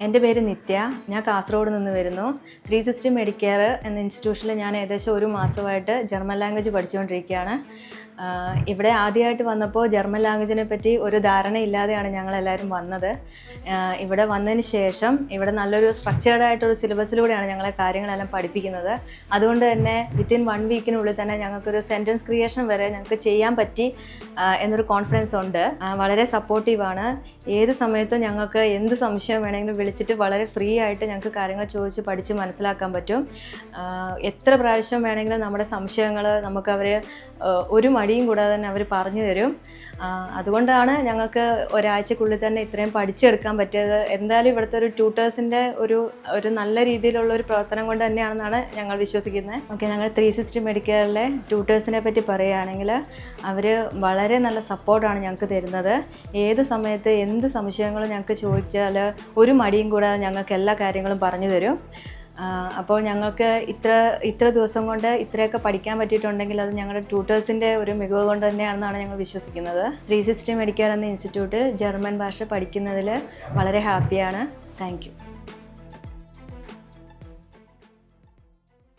എൻ്റെ പേര് നിത്യ. ഞാൻ കാസർഗോഡ് നിന്ന് വരുന്നു. 360 മെഡിക്കെയർ എന്ന ഇൻസ്റ്റിറ്റ്യൂഷനിൽ ഞാൻ ഏകദേശം ഒരു മാസമായിട്ട് ജർമ്മൻ ലാംഗ്വേജ് പഠിച്ചുകൊണ്ടിരിക്കുകയാണ്. ഇവിടെ ആദ്യമായിട്ട് വന്നപ്പോൾ ജർമ്മൻ ലാംഗ്വേജിനെ പറ്റി ഒരു ധാരണയില്ലാതെയാണ് ഞങ്ങളെല്ലാവരും വന്നത്. ഇവിടെ വന്നതിന് ശേഷം ഇവിടെ നല്ലൊരു സ്ട്രക്ചേർഡ് ആയിട്ടൊരു സിലബസിലൂടെയാണ് ഞങ്ങളെ കാര്യങ്ങളെല്ലാം പഠിപ്പിക്കുന്നത്. അതുകൊണ്ട് തന്നെ വിത്തിൻ 1 വീക്കിനുള്ളിൽ തന്നെ ഞങ്ങൾക്കൊരു സെൻറ്റൻസ് ക്രിയേഷൻ വരെ ഞങ്ങൾക്ക് ചെയ്യാൻ പറ്റി എന്നൊരു കോൺഫിഡൻസ് ഉണ്ട്. വളരെ സപ്പോർട്ടീവാണ്. ഏത് സമയത്തും ഞങ്ങൾക്ക് എന്ത് സംശയം വേണമെങ്കിലും വിളിച്ചിട്ട് വളരെ ഫ്രീ ആയിട്ട് ഞങ്ങൾക്ക് കാര്യങ്ങൾ ചോദിച്ച് പഠിച്ച് മനസ്സിലാക്കാൻ പറ്റും. എത്ര പ്രാവശ്യം വേണമെങ്കിലും നമ്മുടെ സംശയങ്ങൾ നമുക്കവർ ഒരു മടിയും കൂടാതെ തന്നെ അവർ പറഞ്ഞു തരും. അതുകൊണ്ടാണ് ഞങ്ങൾക്ക് ഒരാഴ്ചക്കുള്ളിൽ തന്നെ ഇത്രയും പഠിച്ചെടുക്കാൻ പറ്റിയത്. എന്തായാലും ഇവിടുത്തെ ഒരു ട്യൂട്ടേഴ്സിൻ്റെ ഒരു നല്ല രീതിയിലുള്ള ഒരു പ്രവർത്തനം കൊണ്ട് തന്നെയാണെന്നാണ് ഞങ്ങൾ വിശ്വസിക്കുന്നത്. ഓക്കെ, ഞങ്ങൾ 360 മെഡിക്കെയറിലെ ട്യൂട്ടേഴ്സിനെ പറ്റി പറയുകയാണെങ്കിൽ അവർ വളരെ നല്ല സപ്പോർട്ടാണ് ഞങ്ങൾക്ക് തരുന്നത്. ഏത് സമയത്ത് എന്ത് സംശയങ്ങളും ഞങ്ങൾക്ക് ചോദിച്ചാൽ ഒരു മടിയും കൂടാതെ ഞങ്ങൾക്ക് എല്ലാ കാര്യങ്ങളും പറഞ്ഞു തരും. അപ്പോൾ ഞങ്ങൾക്ക് ഇത്ര ദിവസം കൊണ്ട് ഇത്രയൊക്കെ പഠിക്കാൻ പറ്റിയിട്ടുണ്ടെങ്കിൽ അത് ഞങ്ങളുടെ ട്യൂട്ടേഴ്സിൻ്റെ ഒരു മികവ് കൊണ്ട് തന്നെയാണെന്നാണ് ഞങ്ങൾ വിശ്വസിക്കുന്നത്. 360 മെഡിക്കെയർ എന്ന ഇൻസ്റ്റിറ്റ്യൂട്ട് ജർമ്മൻ ഭാഷ പഠിക്കുന്നതിൽ വളരെ ഹാപ്പിയാണ്. Thank you.